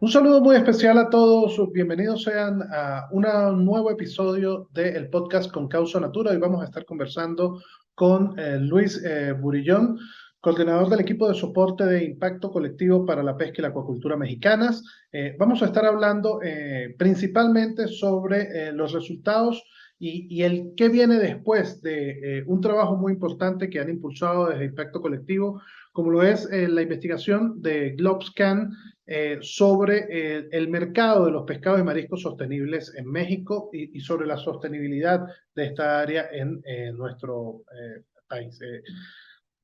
Un saludo muy especial a todos. Bienvenidos sean a un nuevo episodio del podcast con Causa Natura. Hoy vamos a estar conversando con Luis Burillón, coordinador del equipo de soporte de impacto colectivo para la pesca y la acuacultura mexicanas. Vamos a estar hablando principalmente sobre los resultados y el qué viene después de un trabajo muy importante que han impulsado desde Impacto Colectivo, como lo es la investigación de GlobeScan sobre el mercado de los pescados y mariscos sostenibles en México y sobre la sostenibilidad de esta área en nuestro país.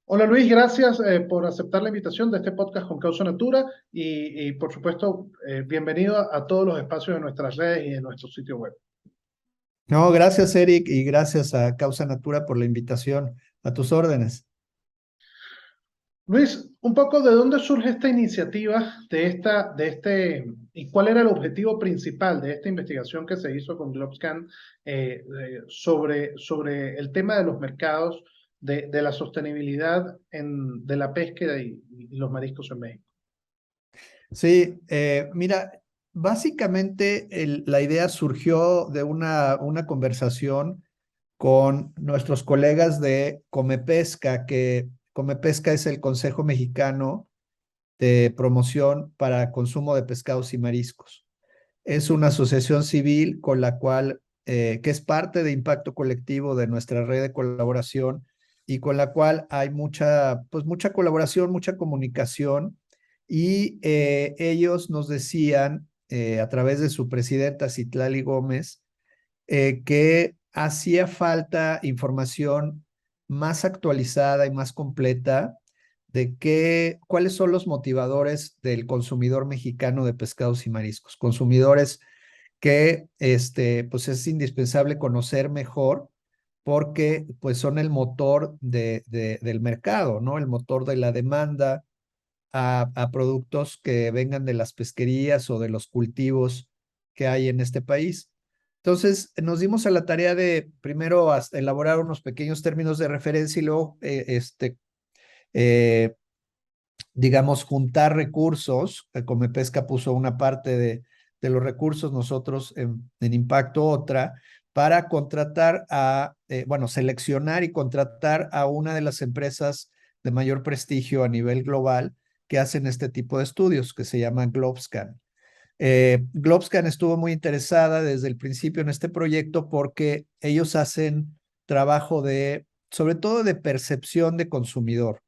Hola Luis, gracias por aceptar la invitación de este podcast con Causa Natura y por supuesto, bienvenido a todos los espacios de nuestras redes y de nuestro sitio web. No, gracias Eric y gracias a Causa Natura por la invitación. A tus órdenes. Luis, un poco de dónde surge esta iniciativa y cuál era el objetivo principal de esta investigación que se hizo con GlobeScan sobre el tema de los mercados, de la sostenibilidad de la pesca y los mariscos en México. Sí, mira, básicamente la idea surgió de una conversación con nuestros colegas de Comepesca, que Comepesca es el Consejo Mexicano de Promoción para Consumo de Pescados y Mariscos. Es una asociación civil con la cual, que es parte de Impacto Colectivo de nuestra red de colaboración y con la cual hay mucha colaboración, mucha comunicación y ellos nos decían a través de su presidenta Citlali Gómez que hacía falta información más actualizada y más completa de cuáles son los motivadores del consumidor mexicano de pescados y mariscos, consumidores que pues es indispensable conocer mejor porque pues son el motor del mercado, ¿no? El motor de la demanda a productos que vengan de las pesquerías o de los cultivos que hay en este país. Entonces, nos dimos a la tarea de primero elaborar unos pequeños términos de referencia y luego, eh, digamos, juntar recursos. Comepesca puso una parte de los recursos, nosotros en Impacto otra, para bueno, seleccionar y contratar a una de las empresas de mayor prestigio a nivel global que hacen este tipo de estudios, que se llama GlobeScan. GlobeScan estuvo muy interesada desde el principio en este proyecto porque ellos hacen trabajo sobre todo de percepción de consumidor.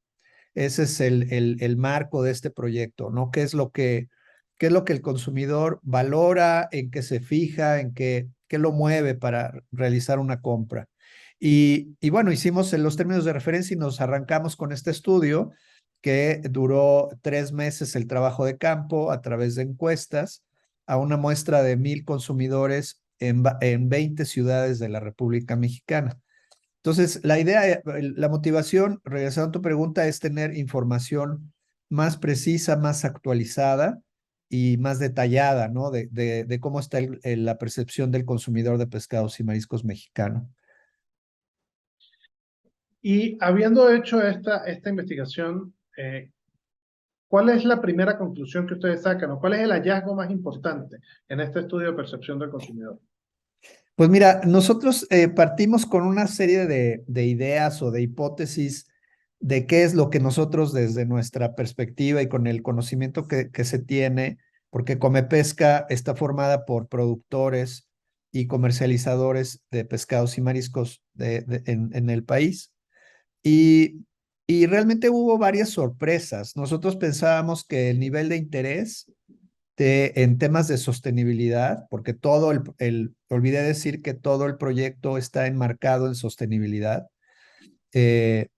Ese es el marco de este proyecto, ¿no? ¿Qué es lo que el consumidor valora, en qué se fija, qué lo mueve para realizar una compra? Y bueno, hicimos en los términos de referencia y nos arrancamos con este estudio que duró 3 meses el trabajo de campo a través de encuestas a una muestra de 1,000 consumidores en 20 ciudades de la República Mexicana. Entonces, la idea, la motivación, regresando a tu pregunta, es tener información más precisa, más actualizada y más detallada, ¿no? De cómo está la percepción del consumidor de pescados y mariscos mexicano. Y habiendo hecho esta investigación, ¿cuál es la primera conclusión que ustedes sacan o cuál es el hallazgo más importante en este estudio de percepción del consumidor? Pues mira, nosotros partimos con una serie de ideas o de hipótesis de qué es lo que nosotros desde nuestra perspectiva y con el conocimiento que se tiene, porque Comepesca está formada por productores y comercializadores de pescados y mariscos en el país. Y, y realmente hubo varias sorpresas. Nosotros pensábamos que el nivel de interés en temas de sostenibilidad, porque olvidé decir que todo el proyecto está enmarcado en sostenibilidad. eh,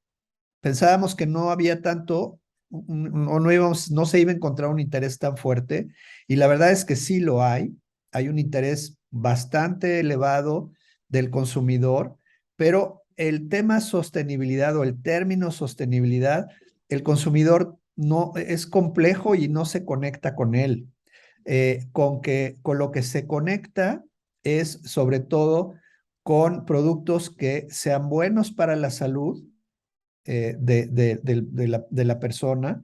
Pensábamos que no había tanto, o no se iba a encontrar un interés tan fuerte, y la verdad es que sí lo hay. Hay un interés bastante elevado del consumidor, pero el tema sostenibilidad o el término sostenibilidad, el consumidor no es complejo y no se conecta con él. Con lo que se conecta es sobre todo con productos que sean buenos para la salud de la persona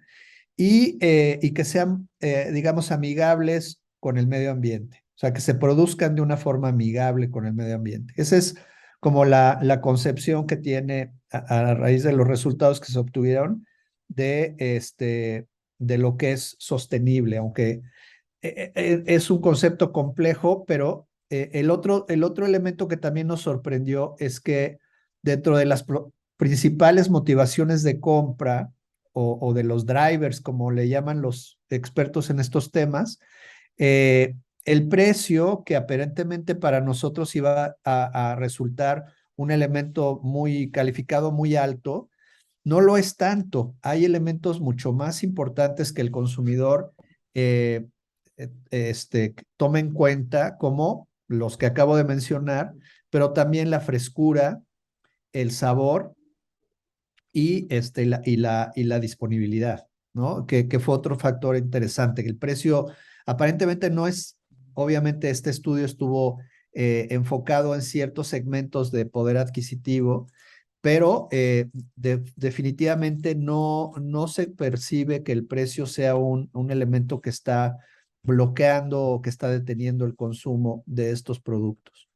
y que sean, digamos, amigables con el medio ambiente. O sea, que se produzcan de una forma amigable con el medio ambiente. Esa es como la concepción que tiene a raíz de los resultados que se obtuvieron de lo que es sostenible, aunque es un concepto complejo, pero el otro elemento que también nos sorprendió es que dentro de las principales motivaciones de compra o de los drivers, como le llaman los expertos en estos temas, el precio que aparentemente para nosotros iba a resultar un elemento muy calificado, muy alto, no lo es tanto. Hay elementos mucho más importantes que el consumidor eh, tome en cuenta, como los que acabo de mencionar, pero también la frescura, el sabor y la disponibilidad, ¿no? Que fue otro factor interesante. El precio aparentemente no es, obviamente este estudio estuvo enfocado en ciertos segmentos de poder adquisitivo, pero definitivamente no se percibe que el precio sea un elemento que está bloqueando o que está deteniendo el consumo de estos productos.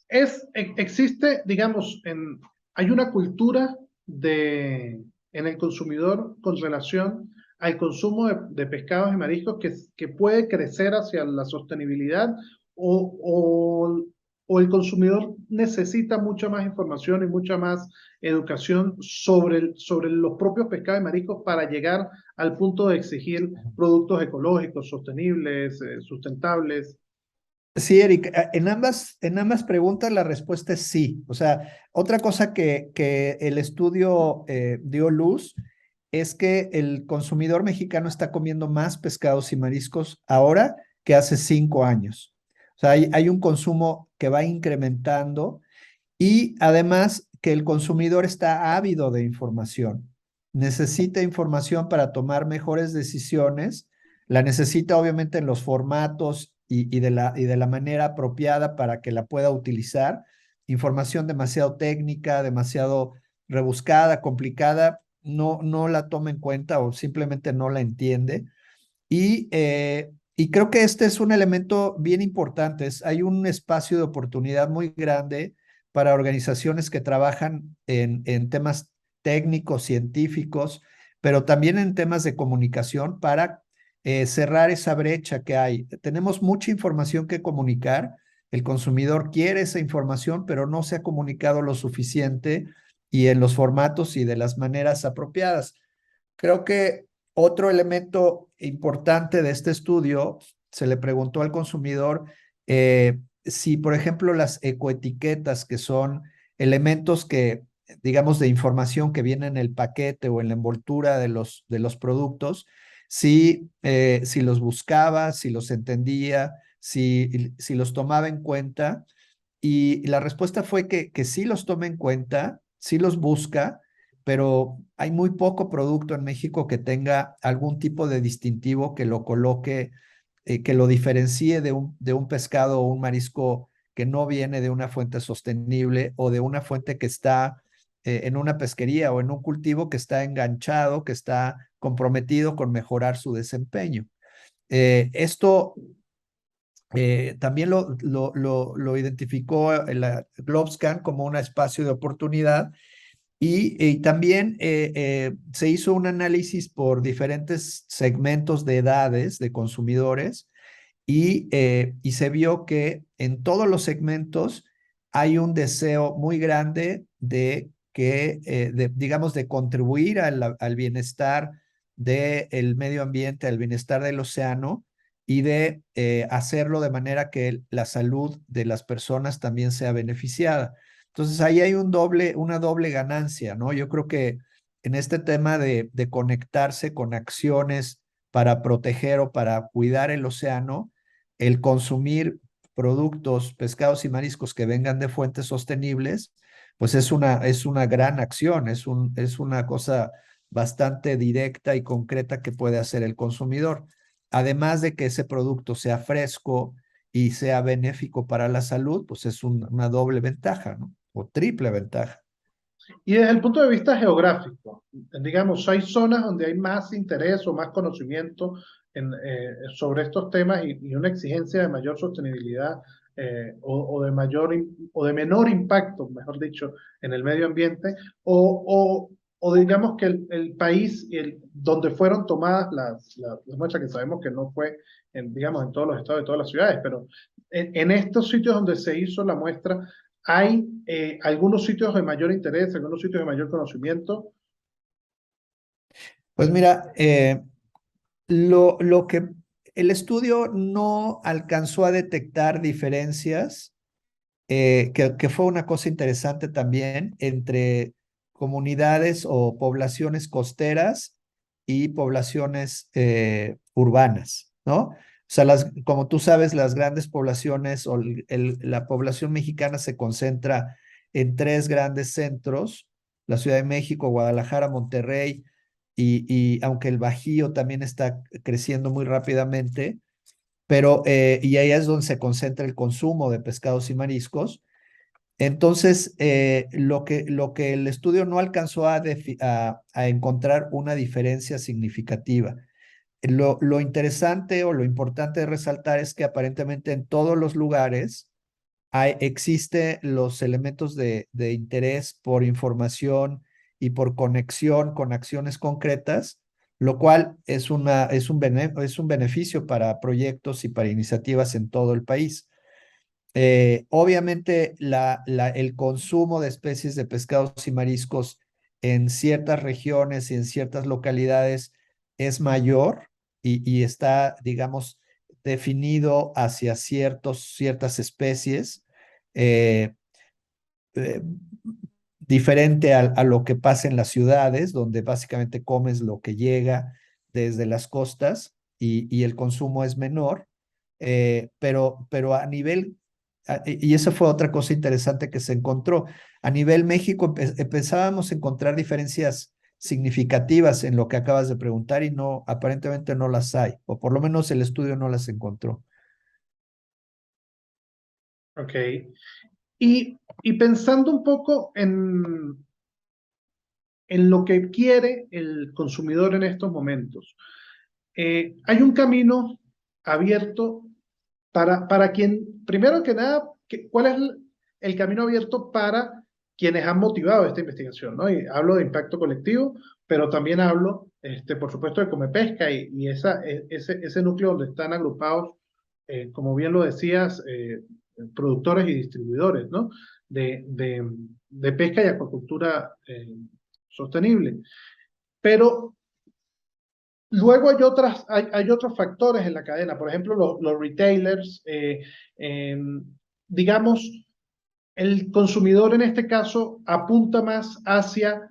Existe, digamos, hay una cultura en el consumidor con relación al consumo de pescados y mariscos que puede crecer hacia la sostenibilidad o, o, o el consumidor necesita mucha más información y mucha más educación sobre los propios pescados y mariscos para llegar al punto de exigir productos ecológicos, sostenibles, sustentables. Sí, Eric, en ambas preguntas la respuesta es sí. O sea, otra cosa que el estudio dio luz es que el consumidor mexicano está comiendo más pescados y mariscos ahora que hace 5 años. O sea, hay un consumo que va incrementando y además que el consumidor está ávido de información. Necesita información para tomar mejores decisiones. La necesita obviamente en los formatos y de la manera apropiada para que la pueda utilizar. Información demasiado técnica, demasiado rebuscada, complicada, no la toma en cuenta o simplemente no la entiende. Y creo que este es un elemento bien importante. Hay un espacio de oportunidad muy grande para organizaciones que trabajan en temas técnicos, científicos, pero también en temas de comunicación para cerrar esa brecha que hay. Tenemos mucha información que comunicar. El consumidor quiere esa información, pero no se ha comunicado lo suficiente y en los formatos y de las maneras apropiadas. Creo que otro elemento importante de este estudio, se le preguntó al consumidor si, por ejemplo, las ecoetiquetas, que son elementos que, digamos, de información que viene en el paquete o en la envoltura de los productos, si los buscaba, si los entendía, si los tomaba en cuenta. Y la respuesta fue que sí los toma en cuenta, sí los busca, pero hay muy poco producto en México que tenga algún tipo de distintivo que lo coloque, que lo diferencie de un pescado o un marisco que no viene de una fuente sostenible o de una fuente que está en una pesquería o en un cultivo que está enganchado, que está comprometido con mejorar su desempeño. Esto también lo identificó la GlobeScan como un espacio de oportunidad y también se hizo un análisis por diferentes segmentos de edades de consumidores y se vio que en todos los segmentos hay un deseo muy grande digamos, de contribuir al bienestar del medio ambiente, al bienestar del océano y de hacerlo de manera que la salud de las personas también sea beneficiada. Entonces ahí hay una doble ganancia, ¿no? Yo creo que en este tema de conectarse con acciones para proteger o para cuidar el océano, el consumir productos, pescados y mariscos que vengan de fuentes sostenibles, pues es una gran acción, es una cosa bastante directa y concreta que puede hacer el consumidor. Además de que ese producto sea fresco y sea benéfico para la salud, pues es una doble ventaja, ¿no? O triple ventaja. Y desde el punto de vista geográfico, digamos, hay zonas donde hay más interés o más conocimiento sobre estos temas y una exigencia de mayor sostenibilidad o de o de menor impacto, mejor dicho, en el medio ambiente, o digamos que el país donde fueron tomadas las muestras, que sabemos que no fue, digamos, en todos los estados de todas las ciudades, pero en estos sitios donde se hizo la muestra, hay algunos sitios de mayor interés, algunos sitios de mayor conocimiento. Pues mira, lo que el estudio no alcanzó a detectar diferencias, que fue una cosa interesante también entre comunidades o poblaciones costeras y poblaciones urbanas, ¿no? O sea, como tú sabes, las grandes poblaciones o la población mexicana se concentra en tres grandes centros: la Ciudad de México, Guadalajara, Monterrey, y aunque el Bajío también está creciendo muy rápidamente, pero y ahí es donde se concentra el consumo de pescados y mariscos. Entonces, lo que el estudio no alcanzó a encontrar una diferencia significativa. Lo interesante o lo importante de resaltar es que aparentemente en todos los lugares existe los elementos de interés por información y por conexión con acciones concretas, lo cual es un beneficio para proyectos y para iniciativas en todo el país. Obviamente, el consumo de especies de pescados y mariscos en ciertas regiones y en ciertas localidades es mayor y está, digamos, definido hacia ciertas especies, eh, eh, diferente a lo que pasa en las ciudades, donde básicamente comes lo que llega desde las costas y el consumo es menor. Pero a nivel, y esa fue otra cosa interesante que se encontró, a nivel México empezábamos a encontrar diferencias significativas en lo que acabas de preguntar y no, aparentemente no las hay, o por lo menos el estudio no las encontró. Ok. Y pensando un poco en lo que quiere el consumidor en estos momentos, hay un camino abierto para quien, primero que nada, ¿cuál es el camino abierto para quienes han motivado esta investigación? ¿No? Y hablo de impacto colectivo, pero también hablo, por supuesto, de Comepesca y ese núcleo donde están agrupados, como bien lo decías, productores y distribuidores, ¿no? De pesca y acuacultura sostenible. Pero luego hay otros factores en la cadena, por ejemplo, los retailers, eh, digamos, el consumidor en este caso apunta más hacia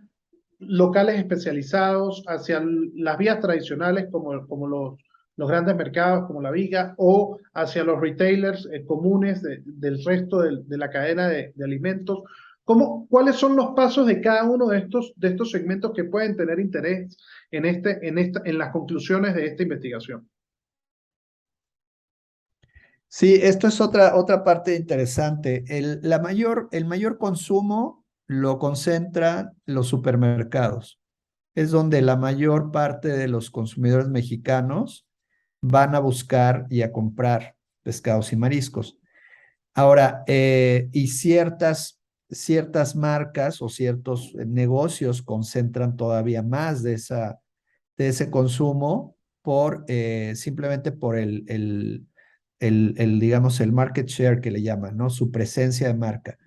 locales especializados, hacia las vías tradicionales como los grandes mercados, como la Viga, o hacia los retailers comunes del resto de la cadena de alimentos. ¿Cuáles son los pasos de cada uno de estos segmentos que pueden tener interés en las conclusiones de esta investigación? Sí, esto es otra parte interesante. El mayor consumo lo concentran los supermercados. Es donde la mayor parte de los consumidores mexicanos van a buscar y a comprar pescados y mariscos. Ahora, y ciertas marcas o ciertos negocios concentran todavía más de ese consumo simplemente por digamos, el market share que le llaman, ¿no? Su presencia de marca,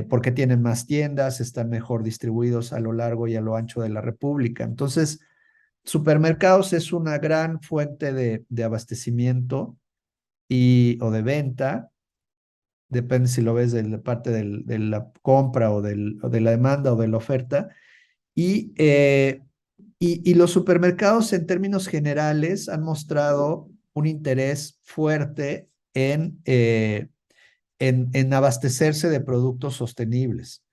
porque tienen más tiendas, están mejor distribuidos a lo largo y a lo ancho de la República. Entonces, supermercados es una gran fuente de abastecimiento o de venta, depende si lo ves de la parte de la compra o de la demanda o de la oferta. Y, eh, y los supermercados en términos generales han mostrado un interés fuerte en abastecerse de productos sostenibles,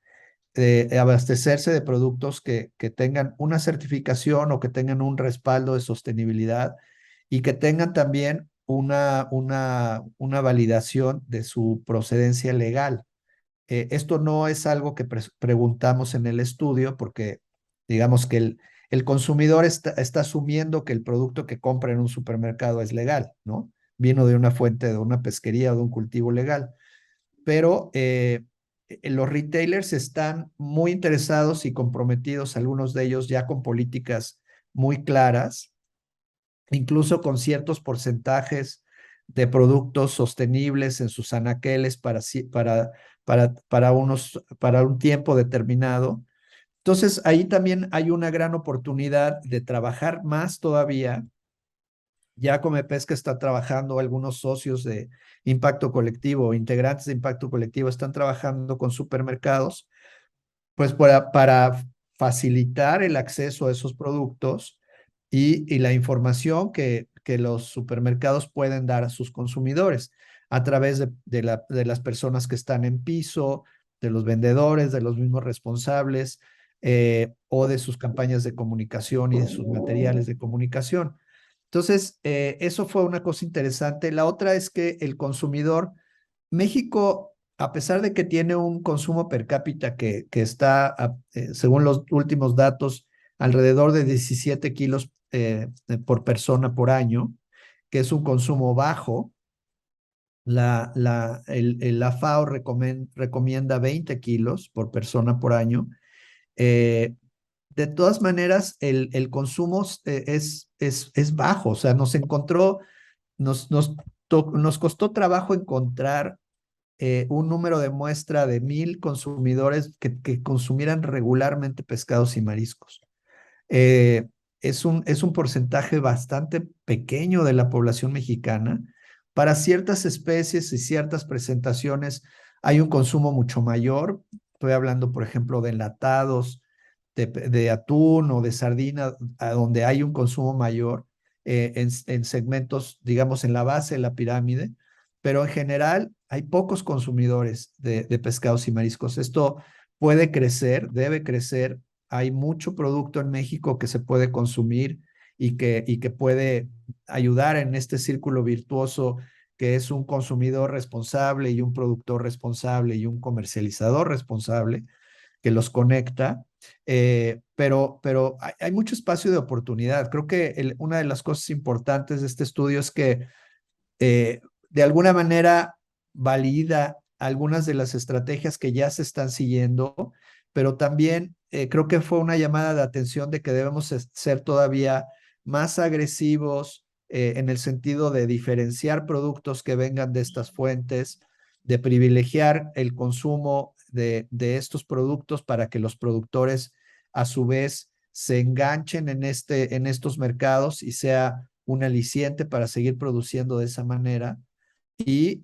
abastecerse de productos que tengan una certificación o que tengan un respaldo de sostenibilidad y que tengan también una validación de su procedencia legal. Esto no es algo que preguntamos en el estudio porque digamos que el consumidor está asumiendo que el producto que compra en un supermercado es legal, ¿no? Vino de una fuente, de una pesquería o de un cultivo legal. Pero los retailers están muy interesados y comprometidos, algunos de ellos ya con políticas muy claras, incluso con ciertos porcentajes de productos sostenibles en sus anaqueles para un tiempo determinado. Entonces, ahí también hay una gran oportunidad de trabajar más todavía. Ya Comepesca está trabajando, algunos socios de Impacto Colectivo, integrantes de Impacto Colectivo, están trabajando con supermercados, pues para facilitar el acceso a esos productos y la información que los supermercados pueden dar a sus consumidores a través de las personas que están en piso, de los vendedores, de los mismos responsables o de sus campañas de comunicación y de sus materiales de comunicación. Entonces, eso fue una cosa interesante. La otra es que el consumidor, México, a pesar de que tiene un consumo per cápita que está, según los últimos datos, alrededor de 17 kilos por persona por año, que es un consumo bajo, la FAO recomienda 20 kilos por persona por año. Eh, de todas maneras, el consumo es bajo, o sea, nos costó trabajo encontrar un número de muestra de 1,000 consumidores que consumieran regularmente pescados y mariscos. Eh, es un porcentaje bastante pequeño de la población mexicana. Para ciertas especies y ciertas presentaciones hay un consumo mucho mayor. Estoy hablando, por ejemplo, de enlatados, de atún o de sardina, a donde hay un consumo mayor en segmentos, digamos, en la base de la pirámide, pero en general hay pocos consumidores de pescados y mariscos. Esto puede crecer, debe crecer. Hay mucho producto en México que se puede consumir y que puede ayudar en este círculo virtuoso que es un consumidor responsable y un productor responsable y un comercializador responsable que los conecta, pero hay mucho espacio de oportunidad. Creo que una de las cosas importantes de este estudio es que de alguna manera valida algunas de las estrategias que ya se están siguiendo, pero también creo que fue una llamada de atención de que debemos ser todavía más agresivos en el sentido de diferenciar productos que vengan de estas fuentes, de privilegiar el consumo de estos productos para que los productores a su vez se enganchen en estos mercados y sea un aliciente para seguir produciendo de esa manera y,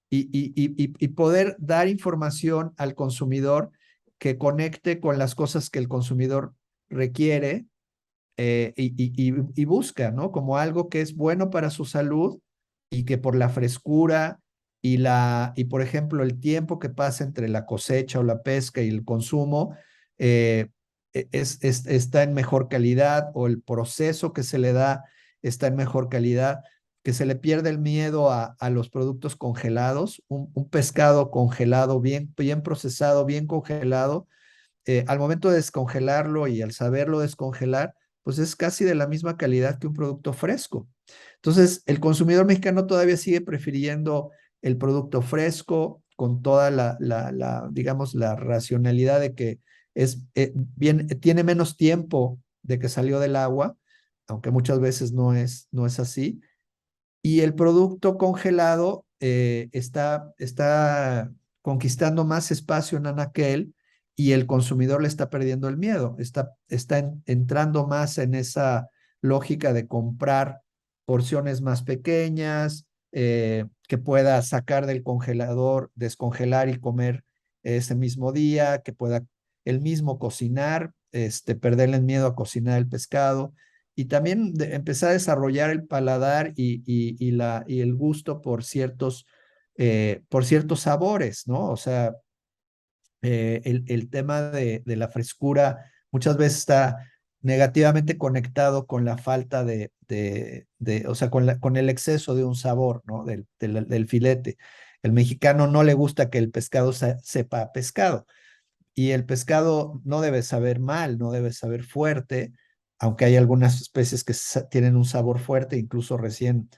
y poder dar información al consumidor que conecte con las cosas que el consumidor requiere y busca, ¿no? Como algo que es bueno para su salud y que por la frescura y por ejemplo, el tiempo que pasa entre la cosecha o la pesca y el consumo, eh, está en mejor calidad o el proceso que se le da está en mejor calidad, que se le pierde el miedo a los productos congelados, un pescado congelado, bien procesado, bien congelado, al momento de descongelarlo y al saberlo descongelar, pues es casi de la misma calidad que un producto fresco. Entonces, el consumidor mexicano todavía sigue prefiriendo el producto fresco con toda digamos, la racionalidad de que tiene menos tiempo de que salió del agua, aunque muchas veces no es así. Y el producto congelado está conquistando más espacio en anaquel y el consumidor le está perdiendo el miedo, está entrando más en esa lógica de comprar porciones más pequeñas, que pueda sacar del congelador, descongelar y comer ese mismo día, que pueda él mismo cocinar, perderle el miedo a cocinar el pescado y también empezar a desarrollar el paladar y el gusto por ciertos sabores, ¿no? O sea, el tema de la frescura muchas veces está negativamente conectado con la falta o sea, con el exceso de un sabor, ¿no? Del filete. El mexicano no le gusta que el pescado sepa a pescado. Y el pescado no debe saber mal, no debe saber fuerte, aunque hay algunas especies que tienen un sabor fuerte, incluso recién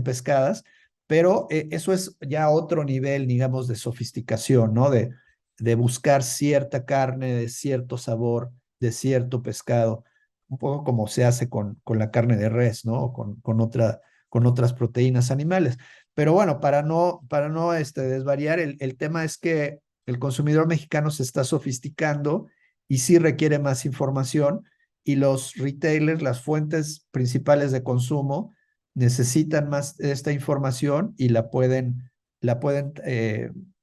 pescadas, pero eso es ya otro nivel, digamos, de sofisticación, ¿no? De buscar cierta carne, de cierto sabor, de cierto pescado, un poco como se hace con la carne de res, ¿no? Con otras proteínas animales. Pero bueno, para no desvariar, el tema es que el consumidor mexicano se está sofisticando y sí requiere más información y los retailers, las fuentes principales de consumo, necesitan más de esta información y la pueden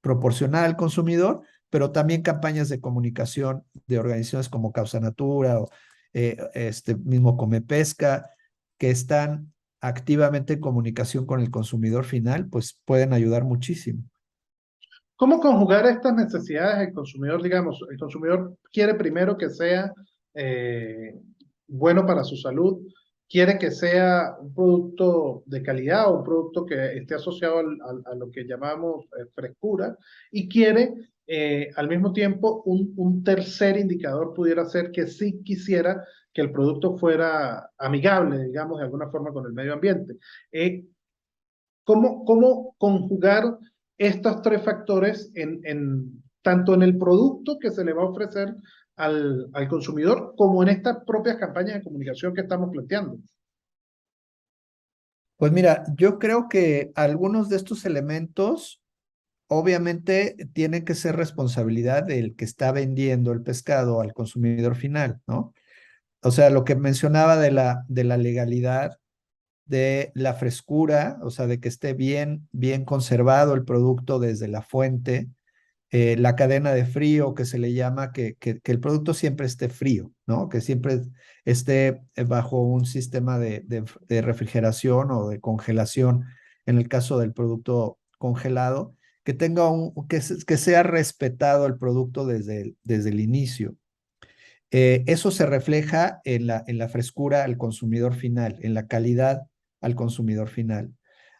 proporcionar al consumidor, pero también campañas de comunicación de organizaciones como Causa Natura o este mismo Comepesca, que están activamente en comunicación con el consumidor final, pues pueden ayudar muchísimo. ¿Cómo conjugar estas necesidades del consumidor? Digamos, el consumidor quiere primero que sea eh, bueno para su salud, quiere que sea un producto de calidad o un producto que esté asociado a lo que llamamos frescura y quiere al mismo tiempo un tercer indicador pudiera ser que sí quisiera que el producto fuera amigable, digamos, de alguna forma con el medio ambiente. ¿Cómo conjugar estos tres factores tanto en el producto que se le va a ofrecer al consumidor como en estas propias campañas de comunicación que estamos planteando? Pues mira, yo creo que algunos de estos elementos obviamente tienen que ser responsabilidad del que está vendiendo el pescado al consumidor final, ¿no? O sea, lo que mencionaba de la legalidad, de la frescura, o sea, de que esté bien conservado el producto desde la fuente, la cadena de frío que se le llama, que el producto siempre esté frío, ¿no? Que siempre esté bajo un sistema de refrigeración o de congelación, en el caso del producto congelado, que sea respetado el producto desde el inicio. Eso se refleja en la frescura al consumidor final, en la calidad al consumidor final.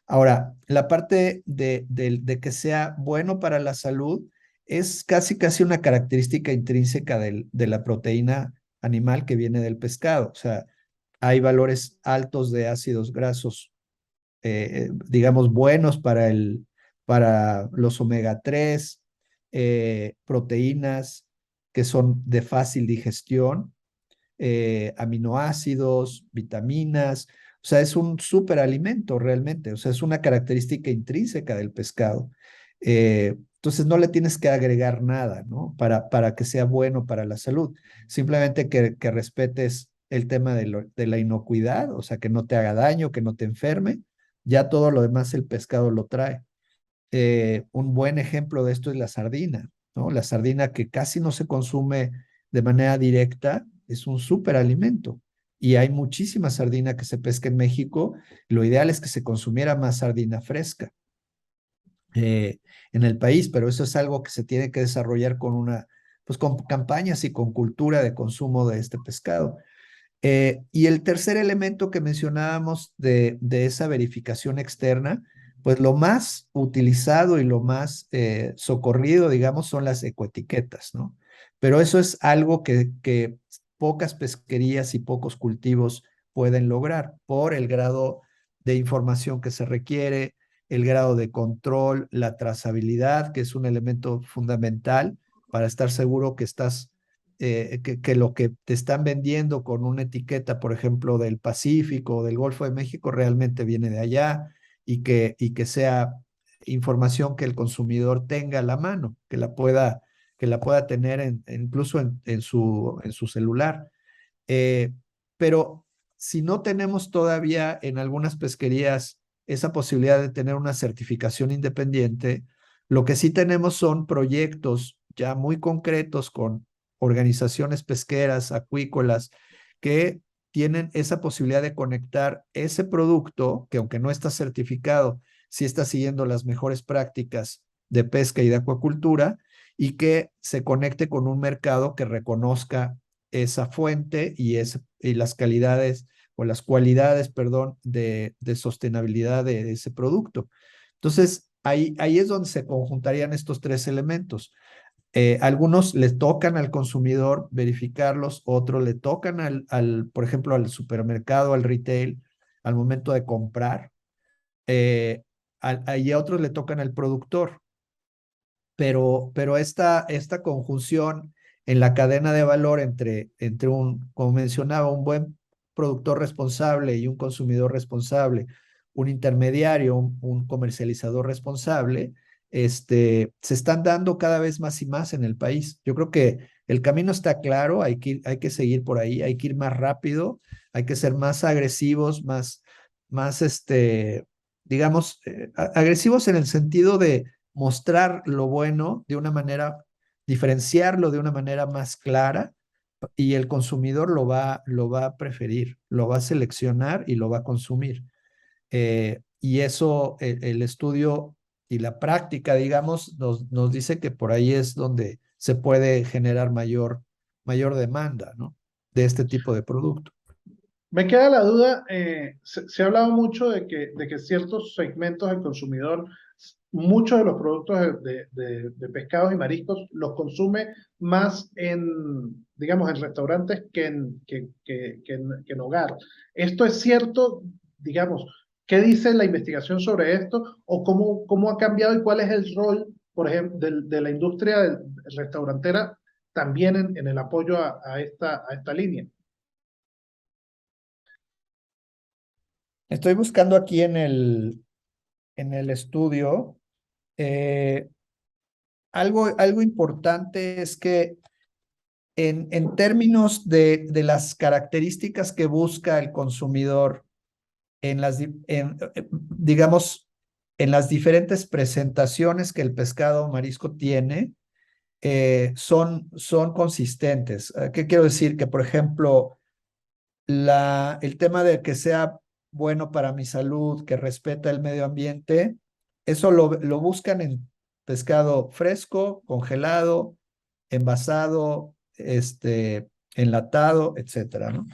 Ahora, la parte de que sea bueno para la salud es casi una característica intrínseca de la proteína animal que viene del pescado. O sea, hay valores altos de ácidos grasos, digamos, buenos para los omega 3, proteínas que son de fácil digestión, aminoácidos, vitaminas. O sea, es un superalimento realmente. O sea, es una característica intrínseca del pescado. Entonces no le tienes que agregar nada, ¿no? Para que sea bueno para la salud. Simplemente que respetes el tema de la inocuidad, o sea, que no te haga daño, que no te enferme. Ya todo lo demás el pescado lo trae. Un buen ejemplo de esto es la sardina, ¿no? La sardina que casi no se consume de manera directa es un superalimento. Y hay muchísima sardina que se pesca en México. Lo ideal es que se consumiera más sardina fresca eh, en el país, pero eso es algo que se tiene que desarrollar pues con campañas y con cultura de consumo de este pescado. Y el tercer elemento que mencionábamos de esa verificación externa, pues lo más utilizado y lo más socorrido, digamos, son las ecoetiquetas, ¿no? Pero eso es algo que pocas pesquerías y pocos cultivos pueden lograr por el grado de información que se requiere, el grado de control, la trazabilidad, que es un elemento fundamental para estar seguro que lo que te están vendiendo con una etiqueta, por ejemplo, del Pacífico o del Golfo de México, realmente viene de allá y que sea información que el consumidor tenga a la mano, que la pueda tener incluso en su celular. Eh, pero si no tenemos todavía en algunas pesquerías esa posibilidad de tener una certificación independiente, lo que sí tenemos son proyectos ya muy concretos con organizaciones pesqueras, acuícolas, que tienen esa posibilidad de conectar ese producto, que aunque no está certificado, sí está siguiendo las mejores prácticas de pesca y de acuacultura, y que se conecte con un mercado que reconozca esa fuente y las calidades o las cualidades, perdón, de sostenibilidad de ese producto. Entonces, ahí es donde se conjuntarían estos tres elementos. Algunos le tocan al consumidor verificarlos, otros le tocan por ejemplo, al supermercado, al retail, al momento de comprar, y a otros le tocan al productor. Pero esta conjunción en la cadena de valor entre como mencionaba, un buen productor responsable y un consumidor responsable, un intermediario, un comercializador responsable, se están dando cada vez más y más en el país. Yo creo que el camino está claro, hay que seguir por ahí, hay que ir más rápido, hay que ser más agresivos, más digamos, agresivos en el sentido de mostrar lo bueno de una manera, diferenciarlo de una manera más clara, y el consumidor lo va a preferir, lo va a seleccionar y lo va a consumir. Y eso, el estudio y la práctica, digamos, nos dice que por ahí es donde se puede generar mayor demanda, ¿no? De este tipo de producto. Me queda la duda, se ha hablado mucho de que ciertos segmentos del consumidor, muchos de los productos de pescados y mariscos los consume más en, digamos, en restaurantes que en hogar. ¿Esto es cierto? Digamos, ¿qué dice la investigación sobre esto? ¿O cómo ha cambiado y cuál es el rol, por ejemplo, de la industria restaurantera también en el apoyo a esta línea? Estoy buscando aquí en el estudio. eh, algo importante es que en términos de las características que busca el consumidor digamos, en las diferentes presentaciones que el pescado o marisco tiene, son consistentes. ¿Qué quiero decir? Que, por ejemplo, el tema de que sea bueno para mi salud, que respeta el medio ambiente, eso lo buscan en pescado fresco, congelado, envasado, enlatado, etcétera, ¿no?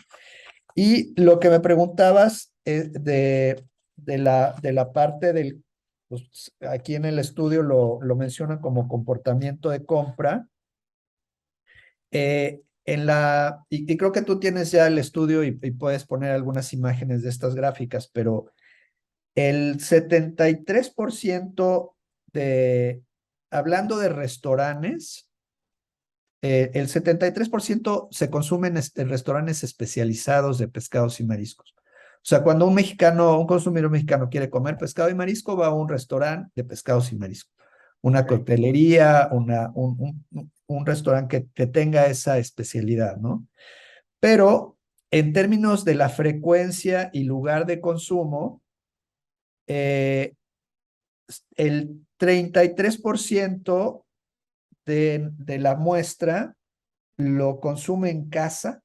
Y lo que me preguntabas de la parte pues, aquí en el estudio lo mencionan como comportamiento de compra. Y creo que tú tienes ya el estudio y puedes poner algunas imágenes de estas gráficas, pero el 73% de, hablando de restaurantes, el 73% se consumen en restaurantes especializados de pescados y mariscos. O sea, cuando un consumidor mexicano quiere comer pescado y marisco, va a un restaurante de pescados y mariscos. Una Ok. coctelería, un restaurante que tenga esa especialidad, ¿no? Pero en términos de la frecuencia y lugar de consumo, eh, el 33% de la muestra lo consume en casa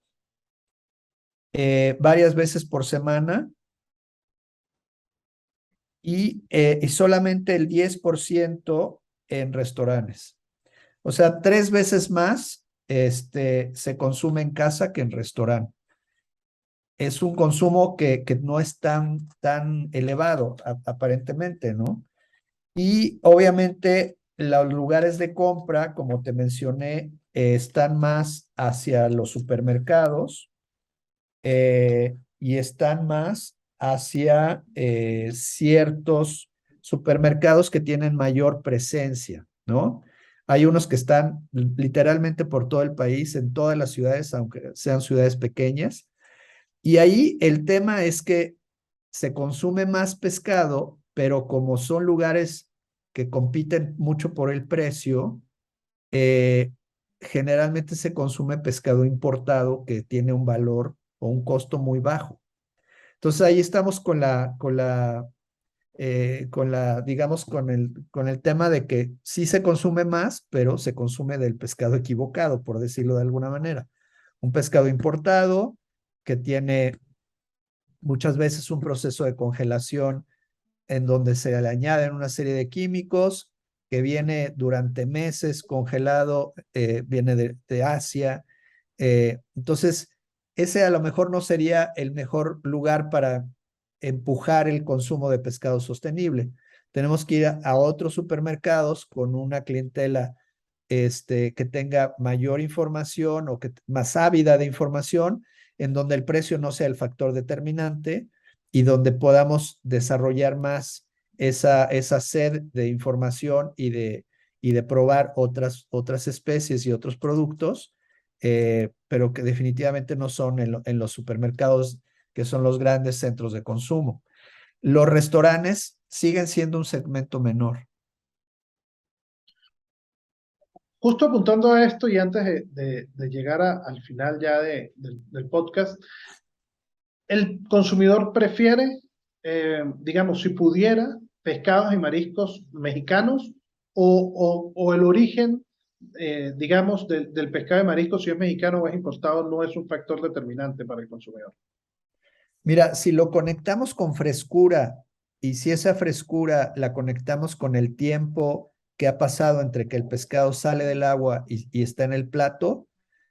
varias veces por semana, y solamente el 10% en restaurantes. O sea, 3 veces más se consume en casa que en restaurante. Es un consumo que no es tan elevado, aparentemente, ¿no? Y obviamente los lugares de compra, como te mencioné, están más hacia los supermercados, y están más hacia ciertos supermercados que tienen mayor presencia, ¿no? Hay unos que están literalmente por todo el país, en todas las ciudades, aunque sean ciudades pequeñas. Y ahí el tema es que se consume más pescado, pero como son lugares que compiten mucho por el precio, eh, generalmente se consume pescado importado que tiene un valor o un costo muy bajo. Entonces ahí estamos digamos, con el tema de que sí se consume más, pero se consume del pescado equivocado, por decirlo de alguna manera. Un pescado importado que tiene muchas veces un proceso de congelación en donde se le añaden una serie de químicos, que viene durante meses congelado, viene de Asia. Entonces, ese a lo mejor no sería el mejor lugar para empujar el consumo de pescado sostenible. tenemos que ir a otros supermercados con una clientela que tenga mayor información o que más ávida de información, en donde el precio no sea el factor determinante y donde podamos desarrollar más esa sed de información y de probar otras especies y otros productos, pero que definitivamente no son en los supermercados que son los grandes centros de consumo. Los restaurantes siguen siendo un segmento menor. Justo apuntando a esto y antes de llegar al final ya del podcast, el consumidor prefiere, digamos, si pudiera, pescados y mariscos mexicanos o el origen, digamos, del pescado y mariscos, si es mexicano o es importado, no es un factor determinante para el consumidor. Mira, si lo conectamos con frescura y si esa frescura la conectamos con el tiempo que ha pasado entre que el pescado sale del agua y está en el plato,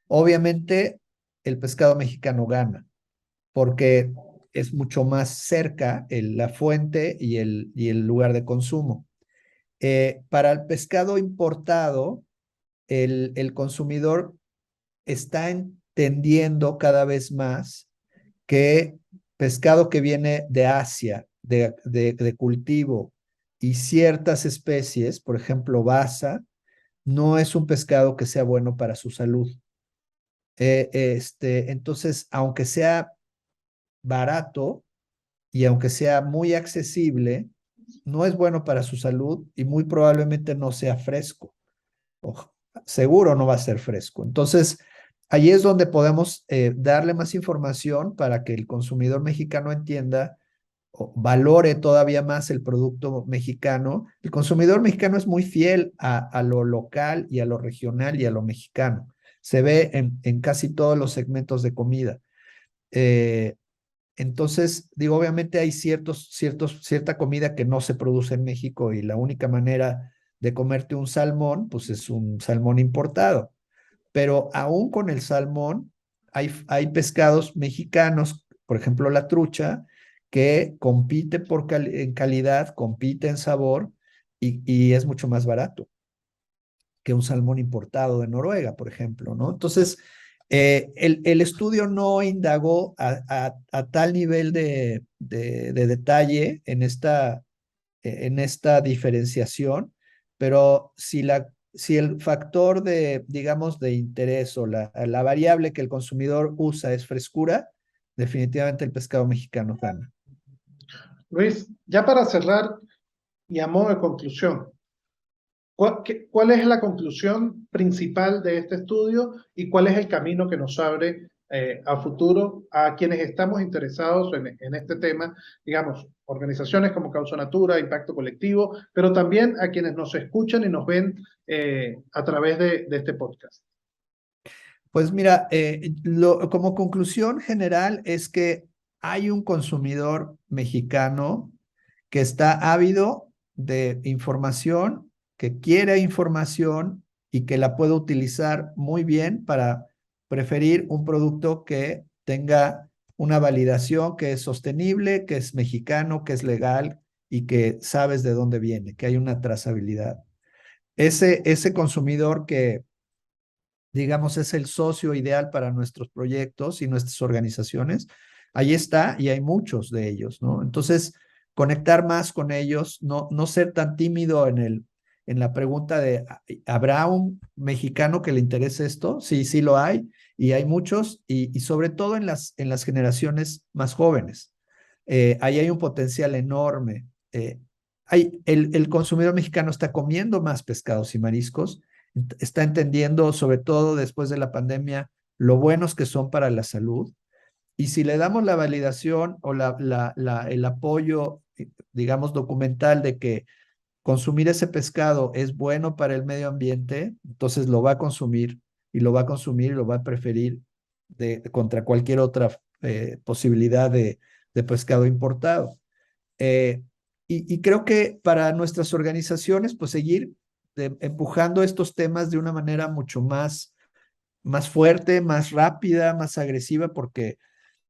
obviamente el pescado mexicano gana, porque es mucho más cerca la fuente y el lugar de consumo. Para el pescado importado, el consumidor está entendiendo cada vez más que pescado que viene de Asia, de cultivo, y ciertas especies, por ejemplo, basa, no es un pescado que sea bueno para su salud. Entonces, aunque sea barato y aunque sea muy accesible, no es bueno para su salud y muy probablemente no sea fresco. O seguro no va a ser fresco. Entonces, ahí es donde podemos darle más información para que el consumidor mexicano entienda o valore todavía más el producto mexicano. El consumidor mexicano es muy fiel a lo local y a lo regional y a lo mexicano. Se ve en casi todos los segmentos de comida. Eh, entonces, digo, obviamente hay cierta comida que no se produce en México y la única manera de comerte un salmón, pues es un salmón importado. Pero aún con el salmón, hay pescados mexicanos, por ejemplo, la trucha, que compite en calidad, compite en sabor y es mucho más barato que un salmón importado de Noruega, por ejemplo, ¿no? Entonces, el estudio no indagó a tal nivel de detalle en esta diferenciación, pero si el factor de, digamos, de interés o la variable que el consumidor usa es frescura, definitivamente el pescado mexicano gana. Luis, ya para cerrar y a modo de conclusión, ¿cuál es la conclusión principal de este estudio y cuál es el camino que nos abre a futuro a quienes estamos interesados en este tema? Digamos, organizaciones como Causa Natura, Impacto Colectivo, pero también a quienes nos escuchan y nos ven a través de este podcast. Pues mira, como conclusión general es que hay un consumidor mexicano que está ávido de información, que quiere información y que la puede utilizar muy bien para preferir un producto que tenga una validación, que es sostenible, que es mexicano, que es legal y que sabes de dónde viene, que hay una trazabilidad. Ese consumidor que digamos, es el socio ideal para nuestros proyectos y nuestras organizaciones. Ahí está y hay muchos de ellos, ¿no? Entonces, conectar más con ellos, no ser tan tímido en la pregunta de, ¿habrá un mexicano que le interese esto? Sí, sí lo hay y hay muchos y sobre todo en las generaciones más jóvenes. Ahí hay un potencial enorme. El consumidor mexicano está comiendo más pescados y mariscos, está entendiendo, sobre todo después de la pandemia, lo buenos que son para la salud. Y si le damos la validación o el apoyo, digamos, documental de que consumir ese pescado es bueno para el medio ambiente, entonces lo va a consumir y lo va a consumir y lo va a preferir contra cualquier otra posibilidad de pescado importado. Eh, y creo que para nuestras organizaciones, pues seguir empujando estos temas de una manera mucho más fuerte, más rápida, más agresiva, porque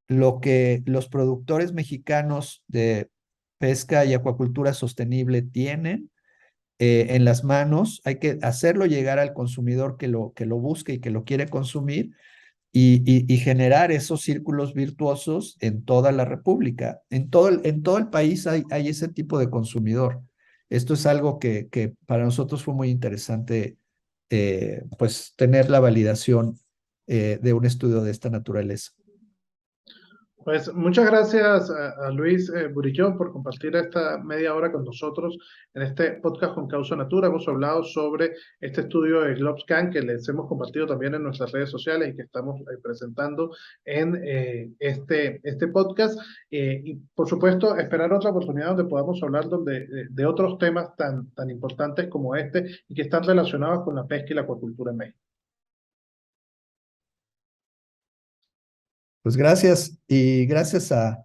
lo que los productores mexicanos de Pesca y Acuacultura Sostenible tienen en las manos. Hay que hacerlo llegar al consumidor que lo busque y que lo quiere consumir y generar esos círculos virtuosos en toda la República. En todo el país hay ese tipo de consumidor. Esto es algo que para nosotros fue muy interesante, pues tener la validación de un estudio de esta naturaleza. Pues muchas gracias a Luis Burillón por compartir esta media hora con nosotros en este podcast con Causa Natura. Hemos hablado sobre este estudio de GlobeScan que les hemos compartido también en nuestras redes sociales y que estamos presentando en este podcast. Y por supuesto, esperar otra oportunidad donde podamos hablar de otros temas tan importantes como este y que están relacionados con la pesca y la acuacultura en México. Pues gracias y gracias a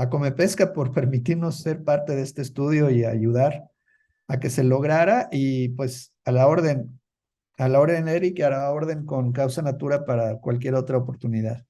Comepesca por permitirnos ser parte de este estudio y ayudar a que se lograra y pues a la orden Eric, y a la orden con Causa Natura para cualquier otra oportunidad.